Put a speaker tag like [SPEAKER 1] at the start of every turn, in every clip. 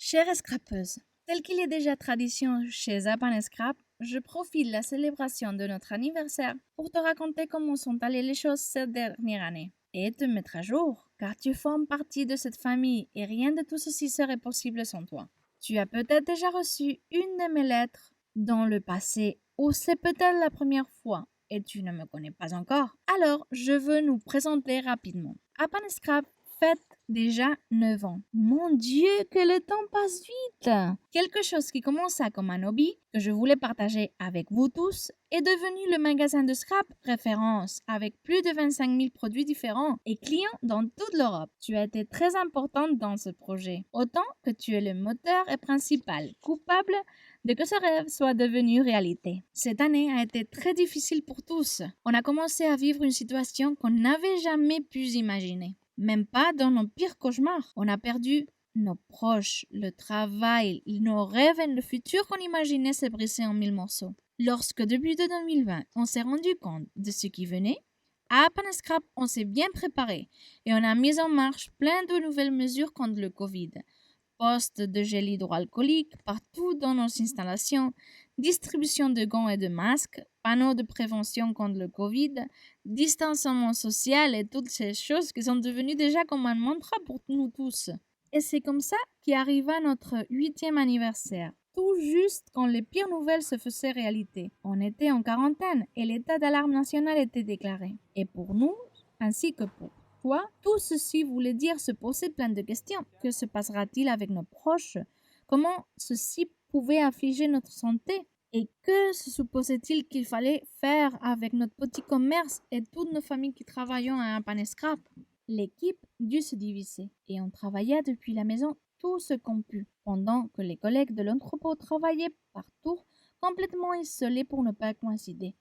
[SPEAKER 1] Chère scrapeuse, tel qu'il est déjà tradition chez Zap and Scrap, je profite de la célébration de notre anniversaire pour te raconter comment sont allées les choses cette dernière année et te mettre à jour, car tu formes partie de cette famille et rien de tout ceci serait possible sans toi. Tu as peut-être déjà reçu une de mes lettres dans le passé ou c'est peut-être la première fois et tu ne me connais pas encore. Alors, je veux nous présenter rapidement. Zap and Scrap fête déjà 9 ans. Mon Dieu, que le temps passe vite! Quelque chose qui commença comme un hobby que je voulais partager avec vous tous est devenu le magasin de scrap référence avec plus de 25 000 produits différents et clients dans toute l'Europe. Tu as été très importante dans ce projet, autant que tu es le moteur et principal coupable de que ce rêve soit devenu réalité. Cette année a été très difficile pour tous. On a commencé à vivre une situation qu'on n'avait jamais pu imaginer. Même pas dans nos pires cauchemars. On a perdu nos proches, le travail, nos rêves et le futur qu'on imaginait s'est brisé en 1000 morceaux. Lorsque début de 2020, on s'est rendu compte de ce qui venait, à Zap and Scrap, on s'est bien préparé et on a mis en marche plein de nouvelles mesures contre le Covid. Postes de gel hydroalcoolique partout dans nos installations, distribution de gants et de masques, panneaux de prévention contre le Covid, distanciement social et toutes ces choses qui sont devenues déjà comme un mantra pour nous tous. Et c'est comme ça qu'arriva notre 8e anniversaire, tout juste quand les pires nouvelles se faisaient réalité. On était en quarantaine et l'état d'alarme national était déclaré. Et pour nous, ainsi que pour toi, tout ceci voulait dire se poser plein de questions. Que se passera-t-il avec nos proches? Comment ceci pouvait affliger notre santé? Et que se supposait-il qu'il fallait faire avec notre petit commerce et toutes nos familles qui travaillons à Zap and Scrap? L'équipe dut se diviser et on travailla depuis la maison tout ce qu'on put, pendant que les collègues de l'entrepôt travaillaient partout, complètement isolés pour ne pas coïncider,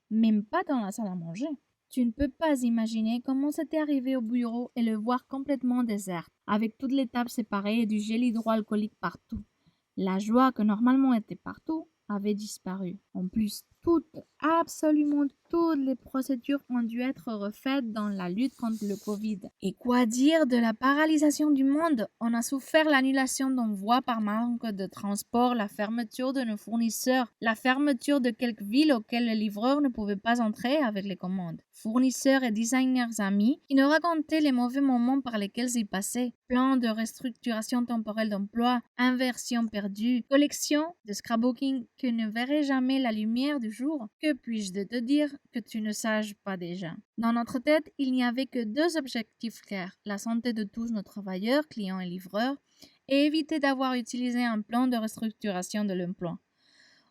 [SPEAKER 1] même pas dans la salle à manger. Tu ne peux pas imaginer comment c'était arrivé au bureau et le voir complètement désert, avec toutes les tables séparées et du gel hydroalcoolique partout. La joie que normalement était partout avait disparu. En plus, absolument toutes les procédures ont dû être refaites dans la lutte contre le Covid. Et quoi dire de la paralysation du monde? On a souffert l'annulation d'envois par manque de transport, la fermeture de nos fournisseurs, la fermeture de quelques villes auxquelles les livreurs ne pouvaient pas entrer avec les commandes. Fournisseurs et designers amis qui nous racontaient les mauvais moments par lesquels ils passaient. Plans de restructuration temporelle d'emploi, inversion perdue, collection de scrapbooking qui ne verrait jamais la lumière du jour. Que puis-je te dire que tu ne saches pas déjà? Dans notre tête, il n'y avait que deux objectifs clairs, la santé de tous nos travailleurs, clients et livreurs, et éviter d'avoir utilisé un plan de restructuration de l'emploi.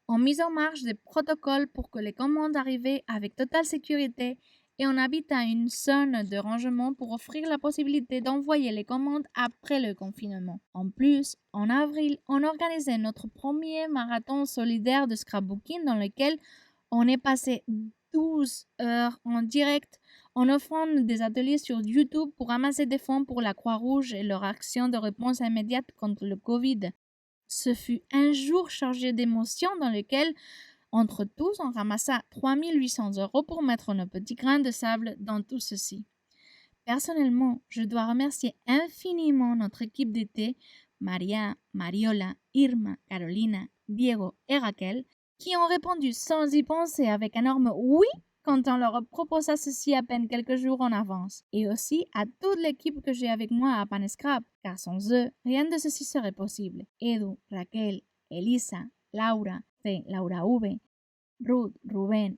[SPEAKER 1] On mit en marche des protocoles pour que les commandes arrivaient avec totale sécurité et on habita une zone de rangement pour offrir la possibilité d'envoyer les commandes après le confinement. En plus, en avril, on organisait notre premier marathon solidaire de scrapbooking dans lequel on est passé 12 heures en direct en offrant des ateliers sur YouTube pour ramasser des fonds pour la Croix-Rouge et leur action de réponse immédiate contre le Covid. Ce fut un jour chargé d'émotions dans lequel, entre tous, on ramassa 3 800 € pour mettre nos petits grains de sable dans tout ceci. Personnellement, je dois remercier infiniment notre équipe d'été, Maria, Mariola, Irma, Carolina, Diego et Raquel, qui ont répondu sans y penser avec un énorme oui quand on leur proposa ceci à peine quelques jours en avance. Et aussi à toute l'équipe que j'ai avec moi à Zap and Scrap, car sans eux, rien de ceci serait possible. Edu, Raquel, Elisa, Laura, Laura V, Ruth, Ruben,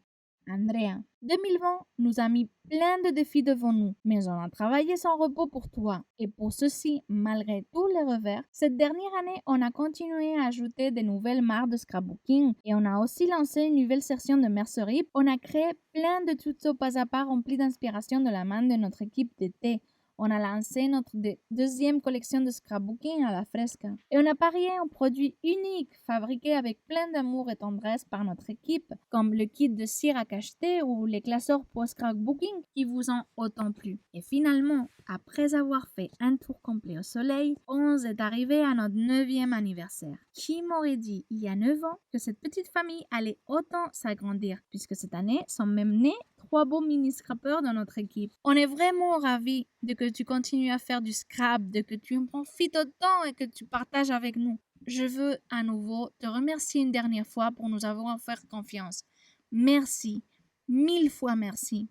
[SPEAKER 1] Andrea. 2020 nous a mis plein de défis devant nous, mais on a travaillé sans repos pour toi. Et pour ceci, malgré tous les revers, cette dernière année, on a continué à ajouter de nouvelles marques de scrapbooking et on a aussi lancé une nouvelle section de mercerie. On a créé plein de tutos pas à pas remplis d'inspiration de la main de notre équipe d'été. On a lancé notre deuxième collection de scrapbooking à la fresca. Et on a parié en produits uniques, fabriqués avec plein d'amour et tendresse par notre équipe, comme le kit de cire à cacheter ou les classeurs post-scrapbooking qui vous ont autant plu. Et finalement, après avoir fait un tour complet au soleil, on est arrivé à notre 9e anniversaire. Qui m'aurait dit, il y a 9 ans, que cette petite famille allait autant s'agrandir, puisque cette année sont même nés 3 beaux mini-scrappers dans notre équipe. On est vraiment ravis de que tu continues à faire du scrap, de que tu en profites autant et que tu partages avec nous. Je veux à nouveau te remercier une dernière fois pour nous avoir fait confiance. Merci, 1000 fois merci.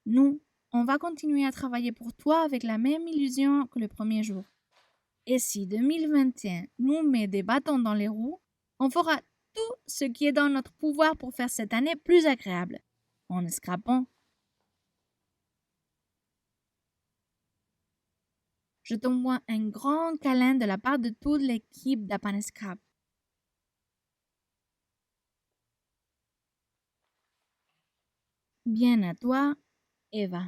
[SPEAKER 1] Nous, on va continuer à travailler pour toi avec la même illusion que le premier jour. Et si 2021 nous met des bâtons dans les roues, on fera tout ce qui est dans notre pouvoir pour faire cette année plus agréable. En scrapant. Je t'envoie un grand câlin de la part de toute l'équipe d'Apan Scrap. Bien à toi, Eva.